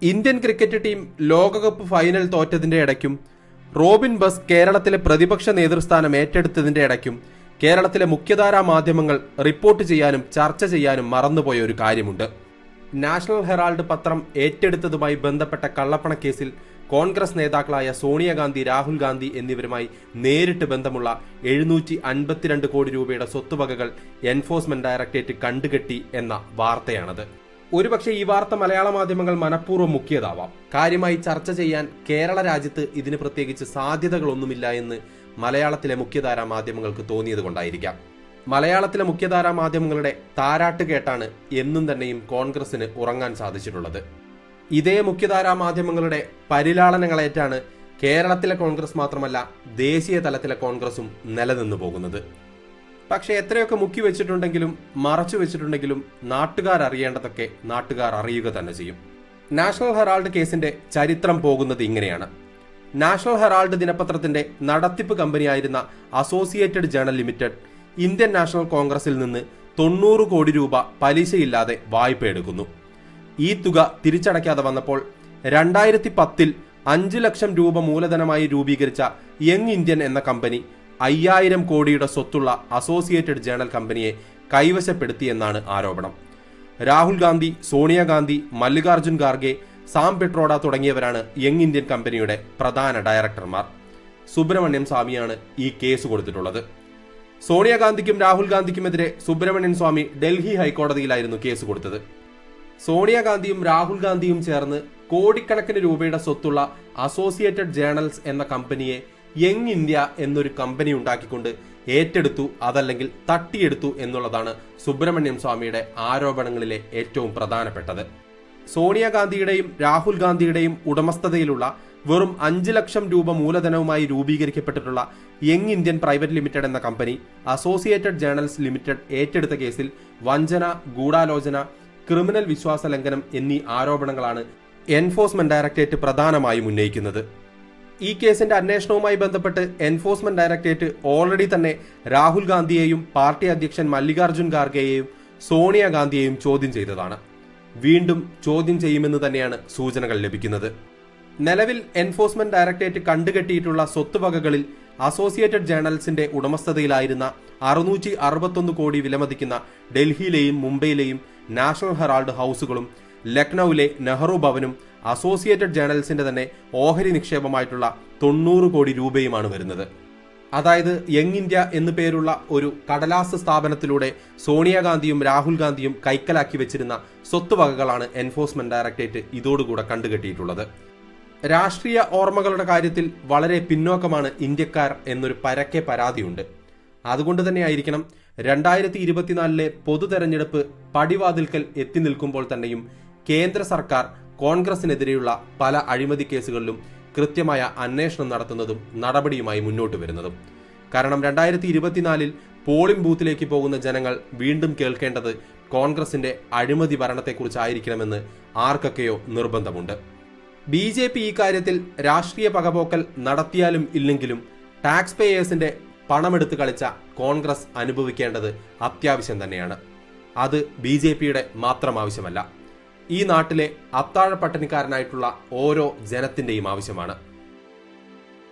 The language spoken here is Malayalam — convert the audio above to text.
ഇന്ത്യൻ ക്രിക്കറ്റ് ടീം ലോകകപ്പ് ഫൈനൽ തോറ്റതിന്റെ ഇടയ്ക്കും റോബിൻ ബസ് കേരളത്തിലെ പ്രതിപക്ഷ നേതൃസ്ഥാനം ഏറ്റെടുത്തതിന്റെ ഇടയ്ക്കും കേരളത്തിലെ മുഖ്യധാരാ മാധ്യമങ്ങൾ റിപ്പോർട്ട് ചെയ്യാനും ചർച്ച ചെയ്യാനും മറന്നുപോയ ഒരു കാര്യമുണ്ട്. നാഷണൽ ഹെറാൾഡ് പത്രം ഏറ്റെടുത്തതുമായി ബന്ധപ്പെട്ട കള്ളപ്പണക്കേസിൽ കോൺഗ്രസ് നേതാക്കളായ സോണിയ ഗാന്ധി, രാഹുൽ ഗാന്ധി എന്നിവരുമായി നേരിട്ട് ബന്ധമുള്ള 752 കോടി രൂപയുടെ സ്വത്തുവകകൾ എൻഫോഴ്സ്മെന്റ് ഡയറക്ടറേറ്റ് കണ്ടുകെട്ടി എന്ന വാർത്തയാണത്. ഒരുപക്ഷെ ഈ വാർത്ത മലയാള മാധ്യമങ്ങൾ മനഃപൂർവ്വം മുക്കിയതാവാം. കാര്യമായി ചർച്ച ചെയ്യാൻ കേരള രാജ്യത്ത് ഇതിന് പ്രത്യേകിച്ച് സാധ്യതകളൊന്നുമില്ല എന്ന് മലയാളത്തിലെ മുഖ്യധാരാ മാധ്യമങ്ങൾക്ക് തോന്നിയത് കൊണ്ടായിരിക്കാം. മലയാളത്തിലെ മുഖ്യധാരാ മാധ്യമങ്ങളുടെ താരാട്ട് കേട്ടാണ് എന്നും തന്നെയും കോൺഗ്രസിന് ഉറങ്ങാൻ സാധിച്ചിട്ടുള്ളത്. ഇതേ മുഖ്യധാരാ മാധ്യമങ്ങളുടെ പരിലാളനങ്ങളേറ്റാണ് കേരളത്തിലെ കോൺഗ്രസ് മാത്രമല്ല ദേശീയ തലത്തിലെ കോൺഗ്രസും നിലനിന്നു പോകുന്നത്. പക്ഷെ എത്രയൊക്കെ മുക്കി വെച്ചിട്ടുണ്ടെങ്കിലും മറച്ചു വെച്ചിട്ടുണ്ടെങ്കിലും നാട്ടുകാർ അറിയേണ്ടതൊക്കെ നാട്ടുകാർ അറിയുക തന്നെ ചെയ്യും. നാഷണൽ ഹെറാൾഡ് കേസിന്റെ ചരിത്രം പോകുന്നത് ഇങ്ങനെയാണ്. നാഷണൽ ഹെറാൾഡ് ദിനപത്രത്തിന്റെ നടത്തിപ്പ് കമ്പനിയായിരുന്ന Associated Journal Limited Indian National കോൺഗ്രസിൽ നിന്ന് 90 കോടി രൂപ പലിശയില്ലാതെ വായ്പ എടുക്കുന്നു. ഈ തുക തിരിച്ചടയ്ക്കാതെ വന്നപ്പോൾ 2010 5 ലക്ഷം രൂപ മൂലധനമായി രൂപീകരിച്ച യങ് ഇന്ത്യൻ എന്ന കമ്പനി 5000 കോടിയുടെ സ്വത്തുള്ള അസോസിയേറ്റഡ് ജേണൽ കമ്പനിയെ കൈവശപ്പെടുത്തിയെന്നാണ് ആരോപണം. രാഹുൽ ഗാന്ധി, സോണിയ ഗാന്ധി, മല്ലികാർജുൻ ഖാർഗെ, സാം പിട്രോഡ തുടങ്ങിയവരാണ് യങ് ഇന്ത്യൻ കമ്പനിയുടെ പ്രധാന ഡയറക്ടർമാർ. സുബ്രഹ്മണ്യം സ്വാമിയാണ് ഈ കേസ് കൊടുത്തിട്ടുള്ളത്. സോണിയാഗാന്ധിക്കും രാഹുൽ ഗാന്ധിക്കുമെതിരെ സുബ്രഹ്മണ്യൻ സ്വാമി ഡൽഹി ഹൈക്കോടതിയിലായിരുന്നു കേസ് കൊടുത്തത്. സോണിയാഗാന്ധിയും രാഹുൽ ഗാന്ധിയും ചേർന്ന് കോടിക്കണക്കിന് രൂപയുടെ സ്വത്തുള്ള അസോസിയേറ്റഡ് ജേണൽസ് എന്ന കമ്പനിയെ യങ് ഇന്ത്യ എന്നൊരു കമ്പനി ഉണ്ടാക്കിക്കൊണ്ട് ഏറ്റെടുത്തു, അതല്ലെങ്കിൽ തട്ടിയെടുത്തു എന്നുള്ളതാണ് സുബ്രഹ്മണ്യം സ്വാമിയുടെ ആരോപണങ്ങളിലെ ഏറ്റവും പ്രധാനപ്പെട്ടത്. സോണിയാഗാന്ധിയുടെയും രാഹുൽ ഗാന്ധിയുടെയും ഉടമസ്ഥതയിലുള്ള വെറും 5 ലക്ഷം രൂപ മൂലധനവുമായി രൂപീകരിക്കപ്പെട്ടിട്ടുള്ള യങ് ഇന്ത്യൻ പ്രൈവറ്റ് ലിമിറ്റഡ് എന്ന കമ്പനി അസോസിയേറ്റഡ് ജേണൽസ് ലിമിറ്റഡ് ഏറ്റെടുത്ത കേസിൽ വഞ്ചന, ഗൂഢാലോചന, ക്രിമിനൽ വിശ്വാസ ലംഘനം എന്നീ ആരോപണങ്ങളാണ് എൻഫോഴ്സ്മെന്റ് ഡയറക്ടറേറ്റ് പ്രധാനമായും ഉന്നയിക്കുന്നത്. ഈ കേസിന്റെ അന്വേഷണവുമായി ബന്ധപ്പെട്ട് എൻഫോഴ്സ്മെന്റ് ഡയറക്ടറേറ്റ് ഓൾറെഡി തന്നെ രാഹുൽ ഗാന്ധിയെയും പാർട്ടി അധ്യക്ഷൻ മല്ലികാർജുൻ ഖാർഗെയെയും സോണിയാഗാന്ധിയെയും ചോദ്യം ചെയ്തതാണ്. വീണ്ടും ചോദ്യം ചെയ്യുമെന്ന് തന്നെയാണ് സൂചനകൾ ലഭിക്കുന്നത്. നിലവിൽ എൻഫോഴ്സ്മെന്റ് ഡയറക്ടറേറ്റ് കണ്ടുകെട്ടിയിട്ടുള്ള സ്വത്തുവകകളിൽ അസോസിയേറ്റഡ് ജേണൽസിന്റെ ഉടമസ്ഥതയിലായിരുന്ന 661 കോടി വിലമതിക്കുന്ന ഡൽഹിയിലെയും മുംബൈയിലെയും നാഷണൽ ഹെറാൾഡ് ഹൗസുകളും ലക്നൌവിലെ നെഹ്റു ഭവനും അസോസിയേറ്റഡ് ജേണൽസിന്റെ തന്നെ ഓഹരി നിക്ഷേപമായിട്ടുള്ള 90 കോടി രൂപയുമാണ് വരുന്നത്. അതായത് യങ് ഇന്ത്യ എന്നു പേരുള്ള ഒരു കടലാസ് സ്ഥാപനത്തിലൂടെ സോണിയാഗാന്ധിയും രാഹുൽ ഗാന്ധിയും കൈക്കലാക്കി വെച്ചിരുന്ന സ്വത്തുവകകളാണ് എൻഫോഴ്സ്മെന്റ് ഡയറക്ടറേറ്റ് ഇതോടുകൂടെ കണ്ടുകെട്ടിയിട്ടുള്ളത്. രാഷ്ട്രീയ ഓർമ്മകളുടെ കാര്യത്തിൽ വളരെ പിന്നോക്കമാണ് ഇന്ത്യക്കാർ എന്നൊരു പരക്കെ പരാതിയുണ്ട്. അതുകൊണ്ട് തന്നെ ആയിരിക്കണം 2024 പൊതു തെരഞ്ഞെടുപ്പ് പടിവാതിൽക്കൽ എത്തി നിൽക്കുമ്പോൾ തന്നെയും കേന്ദ്ര സർക്കാർ കോൺഗ്രസിനെതിരെയുള്ള പല അഴിമതി കേസുകളിലും കൃത്യമായ അന്വേഷണം നടത്തുന്നതും നടപടിയുമായി മുന്നോട്ട് വരുന്നതും. കാരണം 2024 പോളിംഗ് ബൂത്തിലേക്ക് പോകുന്ന ജനങ്ങൾ വീണ്ടും കേൾക്കേണ്ടത് കോൺഗ്രസിന്റെ അഴിമതി ഭരണത്തെക്കുറിച്ചായിരിക്കണമെന്ന് ആർക്കൊക്കെയോ നിർബന്ധമുണ്ട്. BJP ഈ കാര്യത്തിൽ രാഷ്ട്രീയ പകപോക്കൽ നടത്തിയാലും ഇല്ലെങ്കിലും ടാക്സ് പേയേഴ്സിന്റെ പണമെടുത്ത് കളിച്ച കോൺഗ്രസ് അനുഭവിക്കേണ്ടത് അത്യാവശ്യം തന്നെയാണ്. അത് BJPയുടെ മാത്രം ആവശ്യമല്ല, ഈ നാട്ടിലെ അത്താഴ പട്ടിണിക്കാരനായിട്ടുള്ള ഓരോ ജനത്തിന്റെയും ആവശ്യമാണ്.